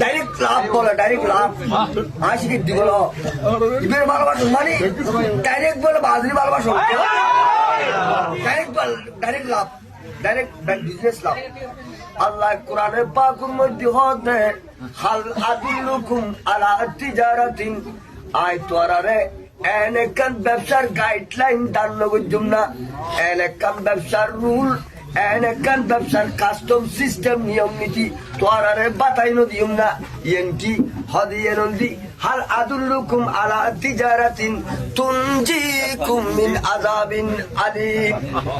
Direct লাভ বলে, direct লাভ আশিকে দিব ইবের ভালোবাসো মানে ডাইরেক্ট বলে বাজরি ভালোবাসো, ডাইরেক্ট লাভ, ডাইরেক্ট বিজনেস লাভ। আল্লাহ কোরআনে পাকের মধ্যে হতে হাল আদুল্লুকুম আলা তিজারাতিন আয় তোরারে এনেকান ব্যবসার গাইডলাইন দান নগজুম না, এনেকান ব্যবসার রুল, এনেকান ব্যবসার কাস্টম সিস্টেম নিয়ম নীতি তোরারে বাতাইনো দিম না। ইয়েনটি হদিয়ে নন্দি হাল আদুল্লুকুম আলা তিজারাতিন তুনজিকুম মিন আযাবিন আলিম।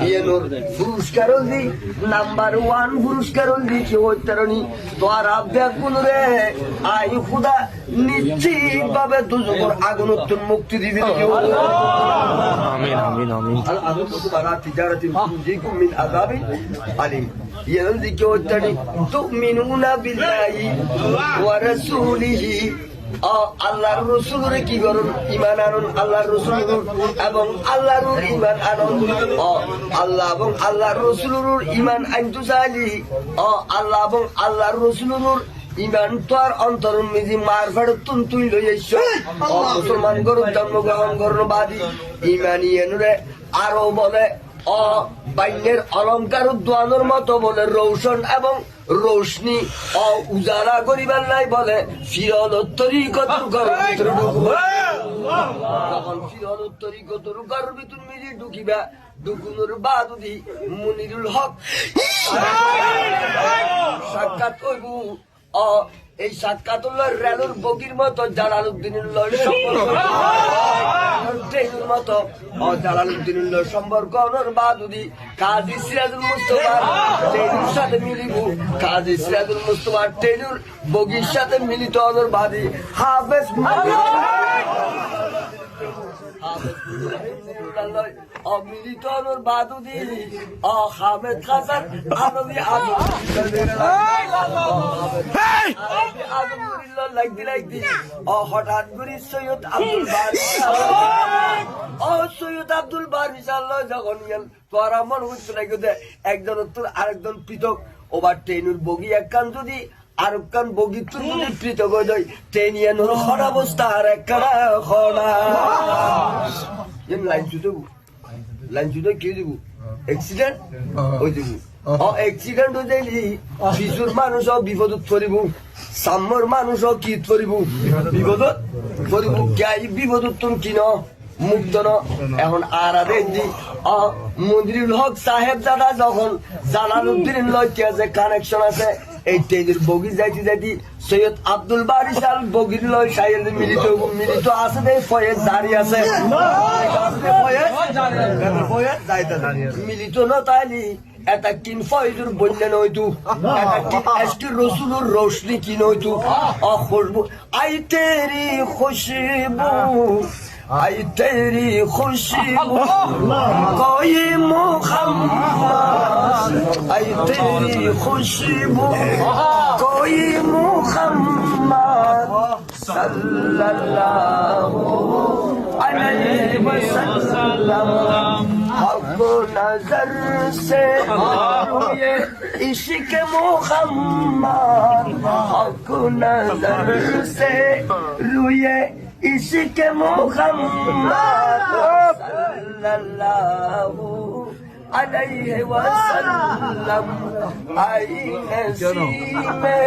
ইয়েনোর পুরস্কার দি নাম্বার 1 পুরস্কার দি কি হইতারনি তোরা বেগুন রে আই খুদা নিশ্চিত ভাবে দুজকের আগুন মুক্তি দিবি। আমিন আমিন আমিন। হাল আদুল্লুকুম আলা তিজারাতিন তুনজিকুম মিন আযাবিন আলিম। ইয়েনোর দি কি হইতারনি তুমিনুনা বিল্লাহি ওয়া রাসূলিহি আল্লাহর রসুলের কি করুন ইমান আনুন, আল্লাহর রসুল এবং আল্লাহর ইমান আনুন। আল্লাহ এবং আল্লাহর রসুলের ইমান আনতু চাইলি আল্লাহ এবং আল্লাহর রসুলের ইমান তোর অন্তর মিজি মার ফেরতুন তুই লই আইছ। মুসলমান গরু জন্মগ্রহণ করুন বাদী ইমানিয়ানুরে আরো বলে বাইনের অলঙ্কার দোয়ানোর মতো বলে রৌশন এবং রোশনি উজালা করিবার নাই বলে ফিরোত্তরি কতর ভিতরে ঢুকবো। যখন ফিরোত্তরি কতর ঘরের ভিতর মিলি ঢুকিবা ঢুকুনোর বাদুদি মুনিরুল হক সাক্ষাৎ হইব। এই সাক্ষাৎ রেলুর বগির মতো জালালউদ্দিনের ট্রেনের মতো জালালউদ্দিনের সম্পর্ক বাদুদি কাজী সিরাজুল মুস্তফার ট্রেনের সাথে মিলিব। কাজী সিরাজুল মুস্তফার ট্রেনের বগির সাথে মিলিত হওয়ার বাদী হাফেজ মিলিত হওয়ার বাদুদি হামেদ হাসান আলমী লাগদি হঠাৎ করে সৈয়দ আব্দুল বারি সৈয়দ আব্দুল বারি যখন গেল তোরা মনে হচ্ছে নাকি একজন আরেকজন পৃথক ওবার ট্রেনের বগি একখান যদি আর কান বগি তুই যদি পৃথক হয়ে যায় ট্রেন ইয়ানোর খরা অবস্থা আর একখানা খরা লাইন চুদেবু লাইন চুদে কি দিব এক্সিডেন্ট ওই দিব এক্সিডেন্ট হয়ে যাইলি শিশুর মানুষ বিপদত পড়িব, সাম্যর মানুষ কি পড়িব বিপদত পড়িব। বিপদত তুমি কিন মুক্ত ন। এখন আর মন্দিরুল হক সাহেব দাদা যখন জালালউদ্দিনের লইতে যে কানেকশন আছে এই ট্রেনের বগি যাইতে যাইতে সৈয়দ আব্দুল বারি সাল বগির লয় সাহেব মিলিত আছে দে ফয়েজ দাঁড়িয়ে আছে মিলিত ন তাইলি এটা কিন ফয়জুর বন্যা নইতু এটা কিন এসকি রসুলুর রোশনি কি নইতু খুশবু আই তেরি খুশবু आई तेरी खुशबू कोई मुहम्मद आई तेरी खुशबू कोई मुहम्मद सल्लल्लाहु अलैहि वसल्लम हक नजर से ये इश्क मुहम्मद हक नजर से रुए इश्क मुहम्मद सल्लल्लाहु अलैहि वसल्लम आई नसीमे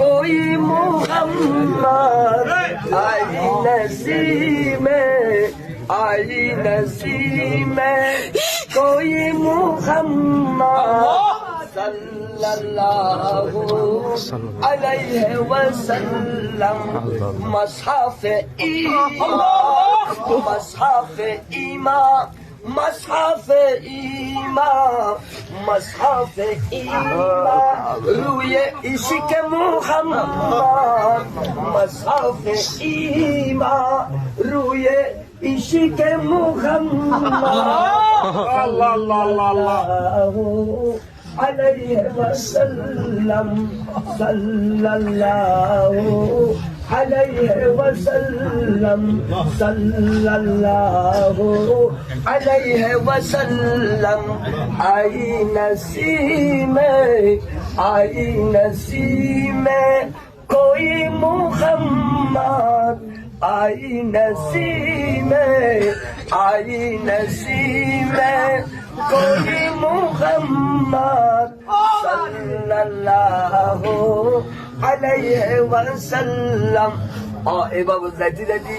कोई मुहम्मद आई नसीमे कोई मुहम्मद सल्लल्लाहु अलैहि वसल्लम मसहफ ईमान मसहफ ईमान मसहफ ईमान मसहफ ईमान रुए इश्क मुहम्मद मसहफ ईमान रुए इश्क मुहम्मद सल्लल्लाहु अलैहि वसल्लम सल्लल्लाहु عليه وسلم صلى الله عليه وسلم آئی نسیم کوئی محمد آئی نسیم کوئی محمد صلی اللہ علیہ وسلم. এবার যাইতে যাইতে